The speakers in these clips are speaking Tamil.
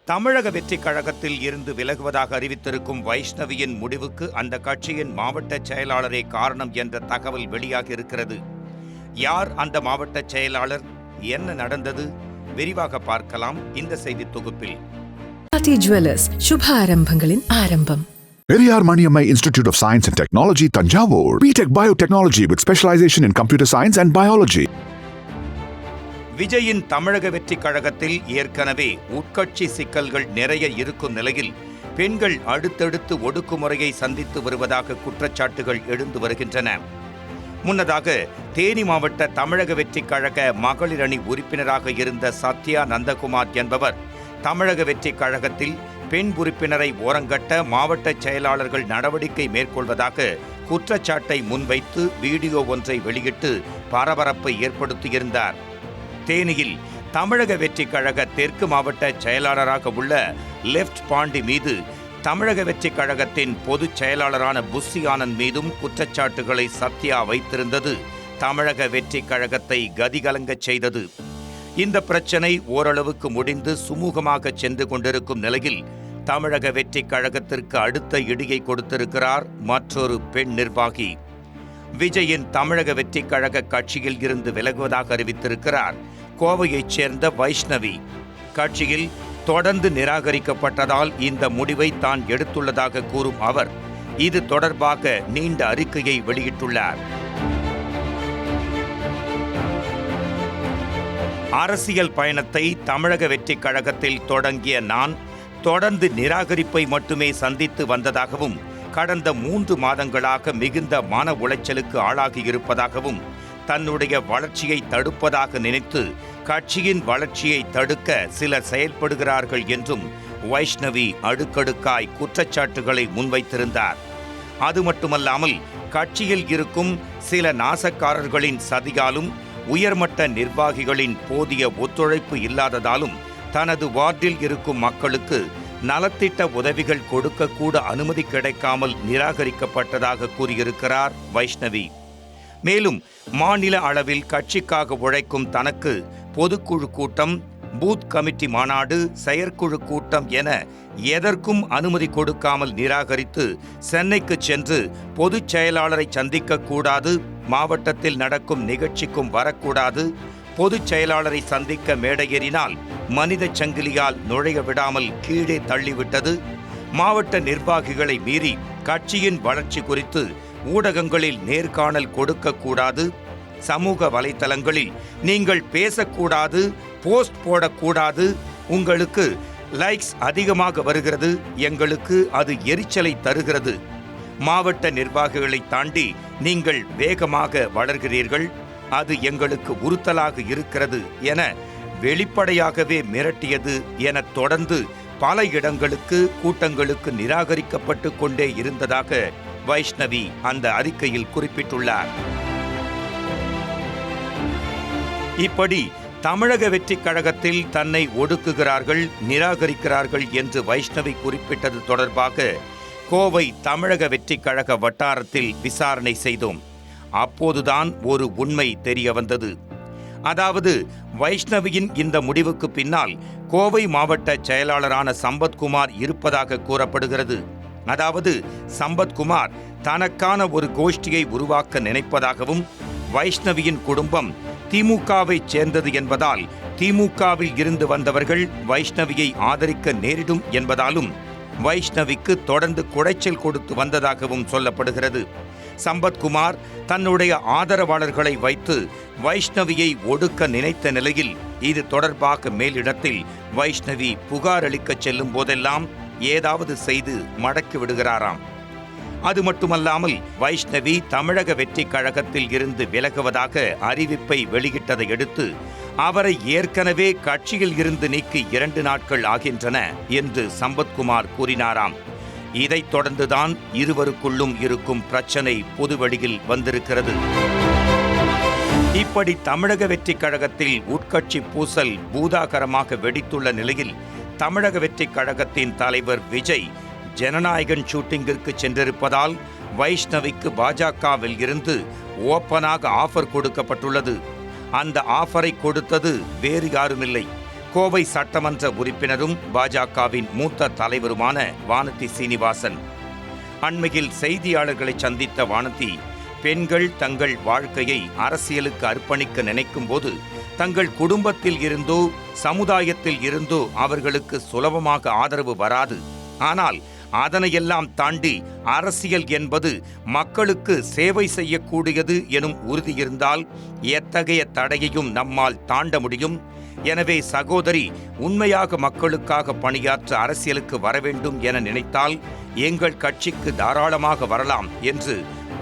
தமிழக வெற்றி கழகத்தில் இருந்து விலகுவதாக அறிவித்திருக்கும் வைஷ்ணவியின் முடிவுக்கு அந்த கட்சியின் மாவட்ட செயலாளரே காரணம் என்ற தகவல் வெளியாகி இருக்கிறது. யார் அந்த மாவட்ட செயலாளர், என்ன நடந்தது, விரிவாக பார்க்கலாம் இந்த செய்தி தொகுப்பில். ஜுவல்லர்ஸ், சுப ஆரம்பங்களின் ஆரம்பம். Periyar Maniammai Institute of Science and Technology, Tanjavur. BTech Biotechnology with specialization in computer science and biology. விஜயின் தமிழக வெற்றி கழகத்தில் ஏற்கனவே உட்கட்சி சிக்கல்கள் நிறைய இருக்கும் நிலையில் பெண்கள் அடுத்தடுத்து ஒடுக்குமுறையை சந்தித்து வருவதாக குற்றச்சாட்டுகள் எழுந்து வருகின்றன. முன்னதாக தேனி மாவட்ட தமிழக வெற்றி கழக மகளிர் அணி உறுப்பினராக இருந்த சத்யா நந்தகுமார் என்பவர் தமிழக வெற்றி கழகத்தில் பெண் உறுப்பினரை ஓரங்கட்ட மாவட்ட செயலாளர்கள் நடவடிக்கை மேற்கொள்வதாக குற்றச்சாட்டை முன்வைத்து வீடியோ ஒன்றை வெளியிட்டு பரபரப்பை ஏற்படுத்தியிருந்தார். தேனியில் தமிழக வெற்றி கழக தெற்கு மாவட்ட செயலாளராக உள்ள லெப்ட் பாண்டி மீது தமிழக வெற்றி கழகத்தின் பொதுச் செயலாளரான புஸ்ஸி ஆனந்த் மீதும் குற்றச்சாட்டுகளை சத்யா வைத்திருந்தது தமிழக வெற்றி கழகத்தை கதிகலங்கச் செய்தது. இந்த பிரச்சனை ஓரளவுக்கு முடிந்து சுமூகமாக சென்று கொண்டிருக்கும் நிலையில் தமிழக வெற்றி கழகத்திற்கு அடுத்த இடியை கொடுத்திருக்கிறார் மற்றொரு பெண் நிர்வாகி. விஜயின் தமிழக வெற்றி கழக கட்சியில் இருந்து விலகுவதாக அறிவித்திருக்கிறார் கோவையைச் சேர்ந்த வைஷ்ணவி. கட்சியில் தொடர்ந்து நிராகரிக்கப்பட்டதால் இந்த முடிவை தான் எடுத்துள்ளதாக கூறும் அவர் இது தொடர்பாக நீண்ட அறிக்கையை வெளியிட்டுள்ளார். அரசியல் பயணத்தை தமிழக வெற்றி கழகத்தில் தொடங்கிய நான் தொடர்ந்து நிராகரிப்பை மட்டுமே சந்தித்து வந்ததாகவும் கடந்த 3 மாதங்களாக மிகுந்த மன உளைச்சலுக்கு ஆளாகி இருப்பதாகவும் தன்னுடைய வளர்ச்சியை தடுப்பதாக நினைத்து கட்சியின் வளர்ச்சியை தடுக்க சிலர் செயல்படுகிறார்கள் என்றும் வைஷ்ணவி அடுக்கடுக்காய் குற்றச்சாட்டுகளை முன்வைத்திருந்தார். அது மட்டுமல்லாமல் கட்சியில் இருக்கும் சில நாசக்காரர்களின் சதியாலும் உயர்மட்ட நிர்வாகிகளின் போதிய ஒத்துழைப்பு இல்லாததாலும் தனது வார்டில் இருக்கும் மக்களுக்கு நலத்திட்ட உதவிகள் கொடுக்கக்கூட அனுமதி கிடைக்காமல் நிராகரிக்கப்பட்டதாக கூறியிருக்கிறார் வைஷ்ணவி. மேலும் மாநில அளவில் கட்சிக்காக உழைக்கும் தனக்கு பொதுக்குழு கூட்டம், பூத் கமிட்டி மாநாடு, செயற்குழு கூட்டம் என எதற்கும் அனுமதி கொடுக்காமல் நிராகரித்து சென்னைக்கு சென்று பொதுச் செயலாளரை சந்திக்க கூடாது, மாவட்டத்தில் நடக்கும் நிகழ்ச்சிக்கும் வரக்கூடாது, பொதுச் செயலாளரை சந்திக்க மேடையேறினால் மனித சங்கிலியால் நுழைய விடாமல் கீழே தள்ளிவிட்டது, மாவட்ட நிர்வாகிகளை மீறி கட்சியின் வளர்ச்சி குறித்து ஊடகங்களில் நேர்காணல் கொடுக்கக்கூடாது, சமூக வலைத்தளங்களில் நீங்கள் பேசக்கூடாது, போஸ்ட் போடக்கூடாது, உங்களுக்கு லைக்ஸ் அதிகமாக வருகிறது, எங்களுக்கு அது எரிச்சலை தருகிறது, மாவட்ட நிர்வாகிகளை தாண்டி நீங்கள் வேகமாக வளர்கிறீர்கள், அது எங்களுக்கு உறுத்தலாக இருக்கிறது என வெளிப்படையாகவே மிரட்டியது என தொடர்ந்து பல இடங்களுக்கு கூட்டங்களுக்கு நிராகரிக்கப்பட்டு கொண்டே இருந்ததாக வைஷ்ணவி அந்த அறிக்கையில் குறிப்பிட்டுள்ளார். இப்படி தமிழக வெற்றி கழகத்தில் தன்னை ஒடுக்குகிறார்கள், நிராகரிக்கிறார்கள் என்று வைஷ்ணவி குறிப்பிட்டது தொடர்பாக கோவை தமிழக வெற்றி கழக வட்டாரத்தில் விசாரணை செய்தோம். அப்போதுதான் ஒரு உண்மை தெரிய வந்தது. அதாவது வைஷ்ணவியின் இந்த முடிவுக்கு பின்னால் கோவை மாவட்ட செயலாளரான சம்பத்குமார் இருப்பதாக கூறப்படுகிறது. அதாவது சம்பத்குமார் தனக்கான ஒரு கோஷ்டியை உருவாக்க நினைப்பதாகவும், வைஷ்ணவியின் குடும்பம் திமுகவை சேர்ந்தது என்பதால் திமுகவில் இருந்து வந்தவர்கள் வைஷ்ணவியை ஆதரிக்க நேரிடும் என்பதாலும் வைஷ்ணவிக்கு தொடர்ந்து குடைச்சல் கொடுத்து வந்ததாகவும் சொல்லப்படுகிறது. சம்பத்குமார் தன்னுடைய ஆதரவாளர்களை வைத்து வைஷ்ணவியை ஒடுக்க நினைத்த நிலையில் இது தொடர்பாக மேலிடத்தில் வைஷ்ணவி புகார் அளிக்க செல்லும் போதெல்லாம் ஏதாவது செய்து மடக்கி விடுகிறாராம். அது மட்டுமல்லாமல் வைஷ்ணவி தமிழக வெற்றி கழகத்தில் இருந்து விலகுவதாக அறிவிப்பை வெளியிட்டதை அடுத்து அவரை ஏற்கனவே கட்சியில் இருந்து நீக்கி 2 நாட்கள் ஆகின்றன என்று சம்பத்குமார் கூறினாராம். இதைத் தொடர்ந்துதான் இருவருக்குள்ளும் இருக்கும் பிரச்சனை பொதுவெளியில் வந்திருக்கிறது. இப்படி தமிழக வெற்றி கழகத்தில் உட்கட்சி பூசல் பூதாகரமாக வெடித்துள்ள நிலையில் தமிழக வெற்றி கழகத்தின் தலைவர் விஜய் ஜனநாயகன் ஷூட்டிங்கிற்கு சென்றிருப்பதால் வைஷ்ணவிக்கு பாஜகவில் இருந்து ஓப்பனாக ஆஃபர் கொடுக்கப்பட்டுள்ளது. அந்த ஆஃபரை கொடுத்தது வேறு யாருமில்லை, கோவை சட்டமன்ற உறுப்பினரும் பாஜகவின் மூத்த தலைவருமான வானதி சீனிவாசன். அண்மையில் செய்தியாளர்களை சந்தித்த வானதி, பெண்கள் தங்கள் வாழ்க்கையை அரசியலுக்கு அர்ப்பணிக்க நினைக்கும் போது தங்கள் குடும்பத்தில் இருந்தோ சமுதாயத்தில் இருந்தோ அவர்களுக்கு சுலபமாக ஆதரவு வராது. ஆனால் அதனையெல்லாம் தாண்டி அரசியல் என்பது மக்களுக்கு சேவை செய்யக்கூடியது எனும் உறுதி இருந்தால் எத்தகைய தடையையும் நம்மால் தாண்ட முடியும். எனவே சகோதரி உண்மையாக மக்களுக்காக பணியாற்ற அரசியலுக்கு வரவேண்டும் என நினைத்தால் எங்கள் கட்சிக்கு தாராளமாக வரலாம் என்று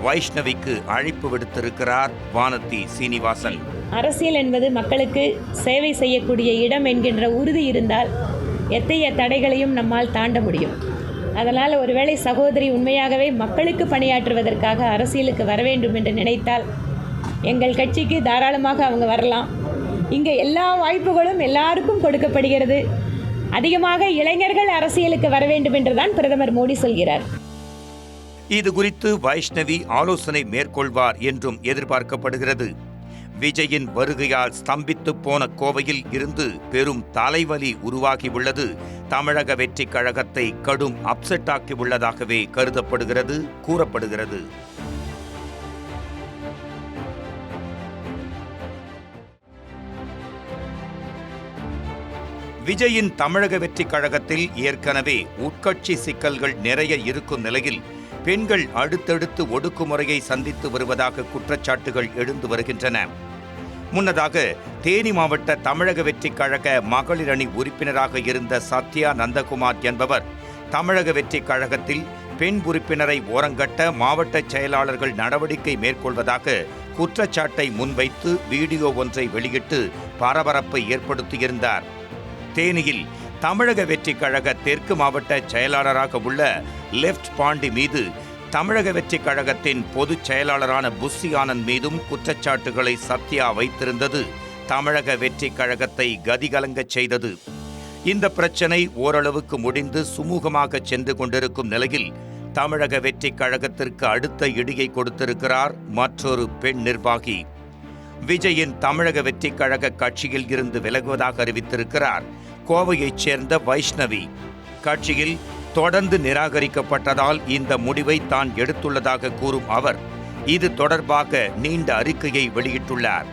வைஷ்ணவிக்கு அழைப்பு விடுத்திருக்கிறார் வானதி சீனிவாசன். அரசியல் என்பது மக்களுக்கு சேவை செய்யக்கூடிய இடம் என்கின்ற உறுதி இருந்தால் எத்தகைய தடைகளையும் நம்மால் தாண்ட முடியும். அதனால் ஒருவேளை சகோதரி உண்மையாகவே மக்களுக்கு பணியாற்றுவதற்காக அரசியலுக்கு வர வேண்டும் என்று நினைத்தால் எங்கள் கட்சிக்கு தாராளமாக அவங்க வரலாம். இங்கே எல்லா வாய்ப்புகளும் எல்லாருக்கும் கொடுக்கப்படுகிறது. அதிகமாக இளைஞர்கள் அரசியலுக்கு வர வேண்டும் என்றுதான் பிரதமர் மோடி சொல்கிறார். இது குறித்து வைஷ்ணவி ஆலோசனை மேற்கொள்வார் என்றும் எதிர்பார்க்கப்படுகிறது. விஜயின் வருகையால் ஸ்தம்பித்து போன கோவையில் இருந்து பெரும் தலைவலி உருவாகியுள்ளது. தமிழக வெற்றி கழகத்தை கடும் அப்செட்டாக்கி உள்ளதாகவே கருதப்படுகிறது, கூறப்படுகிறது. விஜயின் தமிழக வெற்றி கழகத்தில் ஏற்கனவே உட்கட்சி சிக்கல்கள் நிறைய இருக்கும் நிலையில் பெண்கள் அடுத்தடுத்து ஒடுக்குமுறையை சந்தித்து வருவதாக குற்றச்சாட்டுகள் எழுந்து வருகின்றன. முன்னதாக தேனி மாவட்ட தமிழக வெற்றி கழக மகளிர் அணி உறுப்பினராக இருந்த சத்யா நந்தகுமார் என்பவர் தமிழக வெற்றி கழகத்தில் பெண் உறுப்பினரை ஓரங்கட்ட மாவட்ட செயலாளர்கள் நடவடிக்கை மேற்கொள்வதாக குற்றச்சாட்டை முன்வைத்து வீடியோ ஒன்றை வெளியிட்டு பரபரப்பை ஏற்படுத்தியிருந்தார். தேனியில் தமிழக வெற்றி கழக தெற்கு மாவட்ட செயலாளராக உள்ள லெப்ட் பாண்டி மீது தமிழக வெற்றி கழகத்தின் பொதுச் செயலாளரான புஸ்ஸி ஆனந்த் மீதும் குற்றச்சாட்டுகளை சத்யா வைத்திருந்தது தமிழக வெற்றி கழகத்தை கதிகலங்கச் செய்தது. இந்த பிரச்சனை ஓரளவுக்கு முடிந்து சுமூகமாக சென்று கொண்டிருக்கும் நிலையில் தமிழக வெற்றி கழகத்திற்கு அடுத்த இடியை கொடுத்திருக்கிறார் மற்றொரு பெண் நிர்வாகி. விஜயின் தமிழக வெற்றி கழக கட்சியில் இருந்து விலகுவதாக அறிவித்திருக்கிறார் கோவையைச் சேர்ந்த வைஷ்ணவி. கட்சியில் தொடர்ந்து நிராகரிக்கப்பட்டதால் இந்த முடிவை தான் எடுத்துள்ளதாக கூறும் அவர் இது தொடர்பாக நீண்ட அறிக்கையை வெளியிட்டுள்ளார்.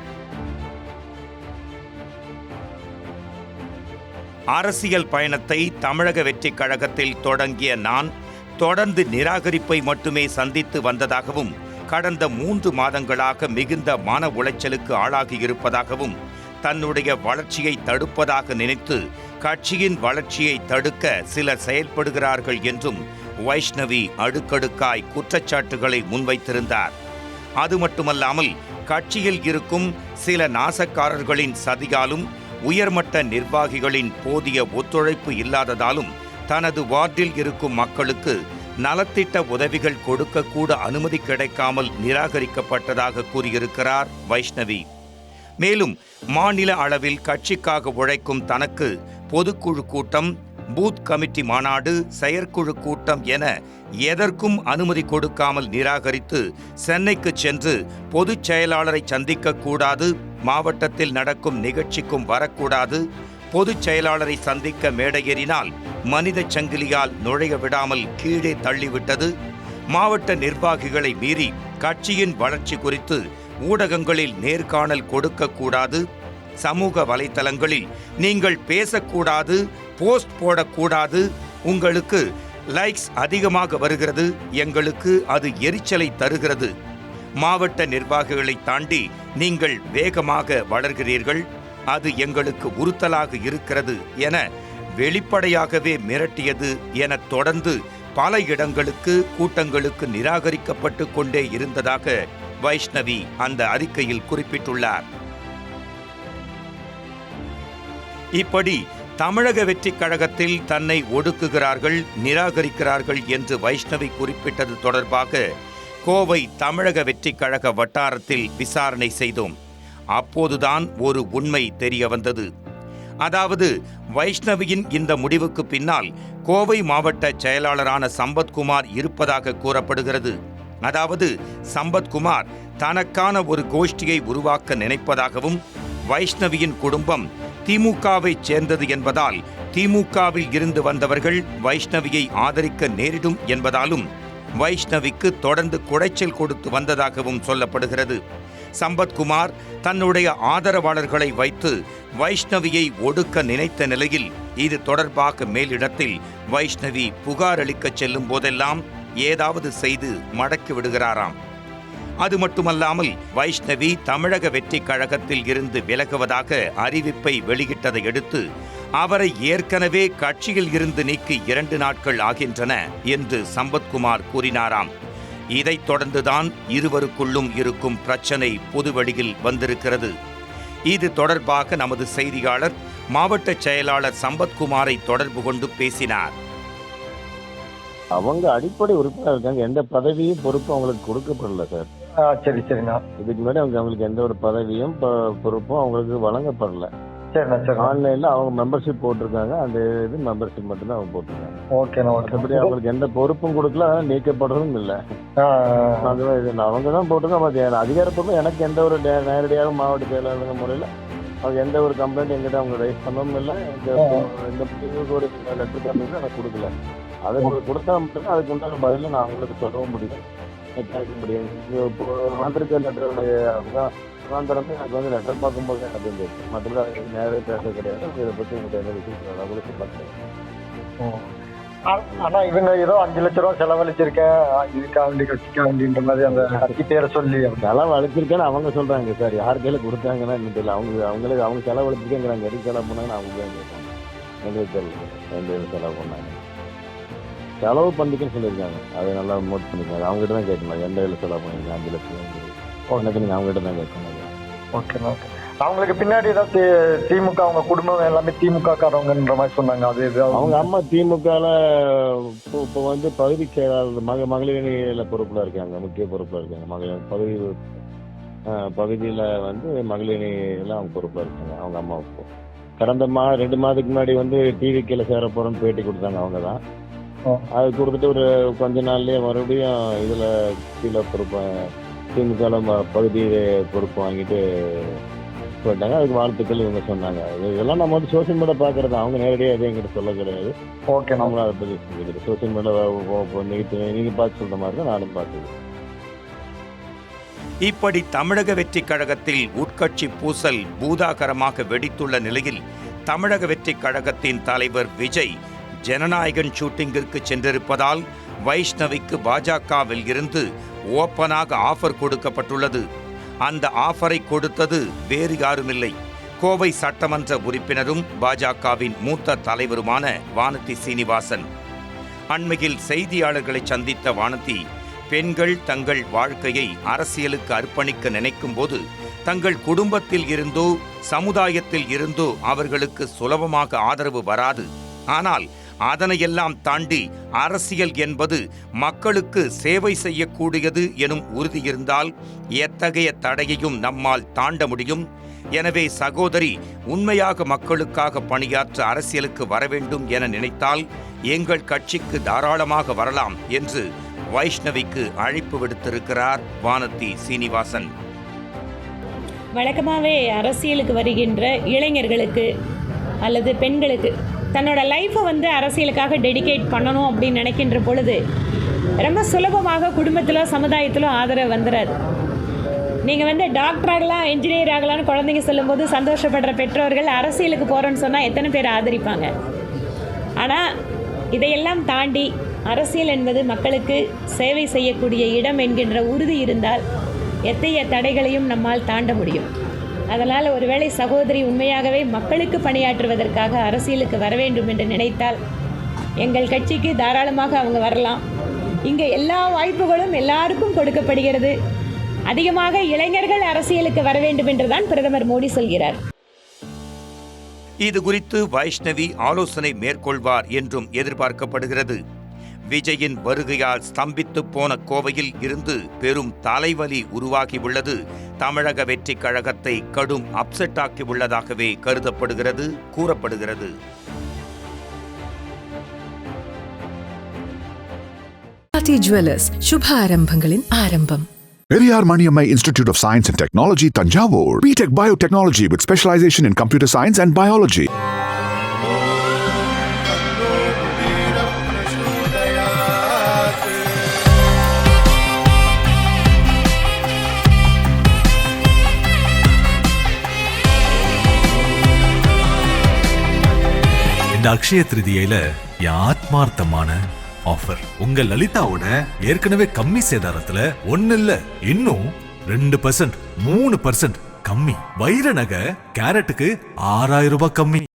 அரசியல் பயணத்தை தமிழக வெற்றி கழகத்தில் தொடங்கிய நான் தொடர்ந்து நிராகரிப்பை மட்டுமே சந்தித்து வந்ததாகவும் கடந்த 3 மாதங்களாக மிகுந்த மன உளைச்சலுக்கு ஆளாகி இருப்பதாகவும் தன்னுடைய வளர்ச்சியை தடுப்பதாக நினைத்து கட்சியின் வளர்ச்சியை தடுக்க சிலர் செயல்படுகிறார்கள் என்றும் வைஷ்ணவி அடுக்கடுக்காய் குற்றச்சாட்டுகளை முன்வைத்திருந்தார். அது மட்டுமல்லாமல் கட்சியில் இருக்கும் சில நாசக்காரர்களின் சதியாலும் உயர்மட்ட நிர்வாகிகளின் போதிய ஒத்துழைப்பு இல்லாததாலும் தனது வார்டில் இருக்கும் மக்களுக்கு நலத்திட்ட உதவிகள் கொடுக்கக்கூட அனுமதி கிடைக்காமல் நிராகரிக்கப்பட்டதாக கூறியிருக்கிறார் வைஷ்ணவி. மேலும் மாநில அளவில் கட்சிக்காக உழைக்கும் தனக்கு பொதுக்குழு கூட்டம், பூத் கமிட்டி மாநாடு, செயற்குழு கூட்டம் என எதற்கும் அனுமதி கொடுக்காமல் நிராகரித்து சென்னைக்கு சென்று பொதுச் செயலாளரை சந்திக்க கூடாது, மாவட்டத்தில் நடக்கும் நிகழ்ச்சிக்கும் வரக்கூடாது, பொதுச் செயலாளரை சந்திக்க மேடையேறினால் மனித சங்கிலியால் நுழைய விடாமல் கீழே தள்ளிவிட்டது, மாவட்ட நிர்வாகிகளை மீறி கட்சியின் வளர்ச்சி குறித்து ஊடகங்களில் நேர்காணல் கொடுக்கக்கூடாது, சமூக வலைத்தளங்களில் நீங்கள் பேசக்கூடாது, போஸ்ட் போடக்கூடாது, உங்களுக்கு லைக்ஸ் அதிகமாக வருகிறது, எங்களுக்கு அது எரிச்சலை தருகிறது, மாவட்ட நிர்வாகிகளை தாண்டி நீங்கள் வேகமாக வளர்கிறீர்கள், அது எங்களுக்கு உறுத்தலாக இருக்கிறது என வெளிப்படையாகவே மிரட்டியது என தொடர்ந்து பல இடங்களுக்கு கூட்டங்களுக்கு நிராகரிக்கப்பட்டு கொண்டே இருந்ததாக வைஷ்ணவி அந்த அறிக்கையில் குறிப்பிட்டுள்ளார். இப்படி தமிழக வெற்றி கழகத்தில் தன்னை ஒடுக்குகிறார்கள், நிராகரிக்கிறார்கள் என்று வைஷ்ணவி குறிப்பிட்டது தொடர்பாக கோவை தமிழக வெற்றி கழக வட்டாரத்தில் விசாரணை செய்தோம். அப்போதுதான் ஒரு உண்மை தெரிய வந்தது. அதாவது வைஷ்ணவியின் இந்த முடிவுக்கு பின்னால் கோவை மாவட்ட செயலாளரான சம்பத்குமார் இருப்பதாக கூறப்படுகிறது. அதாவது சம்பத்குமார் தனக்கான ஒரு கோஷ்டியை உருவாக்க நினைப்பதாகவும் வைஷ்ணவியின் குடும்பம் திமுகவைச் சேர்ந்தது என்பதால் திமுகவில் இருந்து வந்தவர்கள் வைஷ்ணவியை ஆதரிக்க நேரிடும் என்பதாலும் வைஷ்ணவிக்கு தொடர்ந்து குடைச்சல் கொடுத்து வந்ததாகவும் சொல்லப்படுகிறது. சம்பத்குமார் தன்னுடைய ஆதரவாளர்களை வைத்து வைஷ்ணவியை ஒடுக்க நினைத்த நிலையில் இது தொடர்பாக மேலிடத்தில் வைஷ்ணவி புகார் அளிக்கச் செல்லும் போதெல்லாம் ஏதாவது செய்து மடக்கி விடுகிறாராம். அது மட்டுமல்லாமல் வைஷ்ணவி தமிழக வெற்றி கழகத்தில் இருந்து விலகுவதாக அறிவிப்பை வெளியிட்டதை அடுத்து அவரை ஏற்கனவே கட்சியில் இருந்து நீக்கி 2 நாட்கள் ஆகின்றன என்று சம்பத்குமார் கூறினாராம். இதைத் தொடர்ந்துதான் இருவருக்குள்ளும் இருக்கும் பிரச்சனை பொதுவெளியில் வந்திருக்கிறது. இது தொடர்பாக நமது செய்தியாளர் மாவட்ட செயலாளர் சம்பத்குமாரை தொடர்பு கொண்டு பேசினார். அவங்க அடிப்படை உறுப்பினர் இருக்காங்க, எந்த பதவியும் பொறுப்பும் அவங்களுக்கு கொடுக்கப்படல சார். சரி சரிண்ணா. இதுக்கு முன்னாடி அவங்களுக்கு எந்த ஒரு பதவியும் பொறுப்பும் அவங்களுக்கு வழங்கப்படல. சரிண்ணா சரி. ஆன்லைன்ல அவங்க மெம்பர்ஷிப் போட்டிருக்காங்க, அந்த இது மெம்பர்ஷிப் மட்டும் தான் அவங்க போட்டிருக்காங்க. ஓகேண்ணா. மற்றபடி அவங்களுக்கு எந்த பொறுப்பும் கொடுக்கல, நீக்கப்படுறதும் இல்லை. அவங்க தான் போட்டிருக்காங்க. அதிகாரப்பூர்வம் எனக்கு எந்த ஒரு நேரடியாக மாவட்ட செயலாளர் முறையில் அவங்க எந்த ஒரு கம்ப்ளைண்ட் எங்கிட்ட அவங்க ரைஸ் பண்ணவும் இல்லை. எந்த ஒரு லெட்டர் கம்ப்ளைண்ட் எனக்கு கொடுக்கல. அதை கொடுத்தா மட்டும்தான் அதுக்கு உண்டான பதில நான் அவங்களுக்கு சொல்லவும் முடியும், கேட்க முடியும். வந்திருக்க லெட்டருடைய சுதந்திரமே எனக்கு வந்து லெட்டர் பார்க்கும்போது எனக்கு தெரிஞ்சு, மற்றபடி அதுக்கு நேரவே பேச கிடையாது. இதை பற்றி உங்களுக்கு என்ன விஷயம் அவங்களுக்கு பார்த்தேன். ஆனா இவங்க ஏதோ 5 லட்ச ரூபா செலவழிச்சிருக்கேன் இதுக்காண்டி கட்சிக்காண்டின்ற மாதிரி அந்த கட்சி பேரை சொல்லி செலவழிச்சிருக்கேன்னு அவங்க சொல்றாங்க சார். யார் கையில கொடுத்தாங்கன்னா இன்னும் தெரியல. அவங்க செலவழிச்சிருக்கேங்கிறாங்க. எதுக்கு செலவு பண்ணாங்கன்னு அவங்க தான் கேட்பாங்க. எங்களுக்கு தெரியல எந்த செலவு பண்ணாங்க. செலவு பண்ணிக்கன்னு சொல்லியிருக்காங்க. அதை நல்லா நோட் பண்ணிக்காங்க. அவங்ககிட்ட தான் கேட்கணும் எந்த இதில் செலவு பண்ணீங்க 5 லட்சம் எனக்கு நீங்கள் அவங்ககிட்ட தான் கேட்கணும். Okay okay. அவங்களுக்கு பின்னாடி ஏதாவது திமுக அவங்க குடும்பம் எல்லாமே திமுக காரவங்கன்ற மாதிரி சொன்னாங்க. அது அவங்க அம்மா திமுகவில் இப்போ வந்து பகுதி செயலாளர் மகளிர் பொறுப்பில் இருக்காங்க, முக்கிய பொறுப்பில் இருக்காங்க. பகுதியில் வந்து மகளிர் அவங்க பொறுப்பில் இருக்காங்க. அவங்க அம்மாவுக்கு கடந்த 2 மாதத்துக்கு முன்னாடி வந்து டிவிக்கில் சேர போகிறோன்னு பேட்டி கொடுத்தாங்க. அவங்க தான் அது கொடுத்துட்டு ஒரு கொஞ்ச நாள்லயே மறுபடியும் இதில் கீழே பொறுப்பு திமுக பகுதி பொறுப்பு வாங்கிட்டு போயிட்டாங்க. அதுக்கு வாழ்த்துக்கள் இவங்க சொன்னாங்க. இதெல்லாம் நம்ம வந்து சோசியல் மீடியா பார்க்கறது, அவங்க நேரடியாக எதுவும் எங்கிட்ட சொல்ல கிடையாது. ஓகே, நம்மளும் அதை பற்றி சொல்லிக்கிட்டு சோசியல் மீடியா நீங்கள் பார்த்து சொல்கிற மாதிரி தான் நானும் பார்த்துக்கிறேன். இப்படி தமிழக வெற்றி கழகத்தில் உட்கட்சி பூசல் பூதாகரமாக வெடித்துள்ள நிலையில் தமிழக வெற்றி கழகத்தின் தலைவர் விஜய் ஜனநாயகன் ஷூட்டிங்கிற்கு சென்றிருப்பதால் வைஷ்ணவிக்கு பாஜகவில் இருந்து ஓப்பனாக ஆஃபர் கொடுக்கப்பட்டுள்ளது. அந்த ஆஃபரை கொடுத்தது வேறு யாருமில்லை, கோவை சட்டமன்ற உறுப்பினரும் பாஜகவின் மூத்த தலைவருமான வானதி சீனிவாசன். அண்மையில் செய்தியாளர்களை சந்தித்த வானதி, பெண்கள் தங்கள் வாழ்க்கையை அரசியலுக்கு அர்ப்பணிக்க நினைக்கும் போது தங்கள் குடும்பத்தில் இருந்தோ சமுதாயத்தில் இருந்தோ அவர்களுக்கு சுலபமாக ஆதரவு வராது. ஆனால் அதனையெல்லாம் தாண்டி அரசியல் என்பது மக்களுக்கு சேவை செய்யக்கூடியது எனும் உறுதி இருந்தால் எத்தகைய தடையையும் நம்மால் தாண்ட முடியும். எனவே சகோதரி உண்மையாக மக்களுக்காக பணியாற்ற அரசியலுக்கு வர வேண்டும் என நினைத்தால் எங்கள் கட்சிக்கு தாராளமாக வரலாம் என்று வைஷ்ணவிக்கு அழைப்பு விடுத்திருக்கிறார் வானதி சீனிவாசன். வழக்கமாகவே அரசியலுக்கு வருகின்ற இளைஞர்களுக்கு அல்லது பெண்களுக்கு தன்னோட லைஃப்பை வந்து அரசியலுக்காக டெடிகேட் பண்ணணும் அப்படின்னு நினைக்கின்ற பொழுது ரொம்ப சுலபமாக குடும்பத்திலோ சமுதாயத்திலோ ஆதரவு வந்துடாது. நீங்கள் வந்து டாக்டர் ஆகலாம், இன்ஜினியர் ஆகலாம்னு குழந்தைங்க சொல்லும்போது சந்தோஷப்படுற பெற்றோர்கள் அரசியலுக்கு போகிறோன்னு சொன்னால் எத்தனை பேர் ஆதரிப்பாங்க? ஆனால் இதையெல்லாம் தாண்டி அரசியல் என்பது மக்களுக்கு சேவை செய்யக்கூடிய இடம் என்கின்ற உறுதி இருந்தால் எத்தகைய தடைகளையும் நம்மால் தாண்ட முடியும். அதனால் ஒருவேளை சகோதரி உண்மையாகவே மக்களுக்கு பணியாற்றுவதற்காக அரசியலுக்கு வர வேண்டும் என்று நினைத்தால் எங்கள் கட்சிக்கு தாராளமாக அவங்க வரலாம். இங்கே எல்லா வாய்ப்புகளும் எல்லாருக்கும் கொடுக்கப்படுகிறது. அதிகமாக இளைஞர்கள் அரசியலுக்கு வர வேண்டும் என்றுதான் பிரதமர் மோடி சொல்கிறார். இது குறித்து வைஷ்ணவி ஆலோசனை மேற்கொள்வார் என்றும் எதிர்பார்க்கப்படுகிறது. விஜயின் வருகையால் ஸ்தம்பித்து போன கோவையில் இருந்து பெரும் தலைவலி உருவாகியுள்ளது. தமிழக வெற்றி கழகத்தை கடும் அப்செட் ஆக்கியுள்ளதாகவே கருதப்படுகிறது, கூறப்படுகிறது. ஜுவல்லர்ஸ், சுப ஆரம்பங்களின் ஆரம்பம். Periyar Maniammai Institute of Science and Technology, Tanjavur. BTech Biotechnology with specialization in computer science and biology. இந்த அக்ஷய திருதியில என் ஆத்மார்த்தமான ஆஃபர் உங்க லலிதாவோட ஏற்கனவே கம்மி சேதாரத்துல ஒன்னு இல்ல இன்னும் 2% 3% கம்மி. வைர நகை கேரட்டுக்கு 6000 ரூபாய் கம்மி.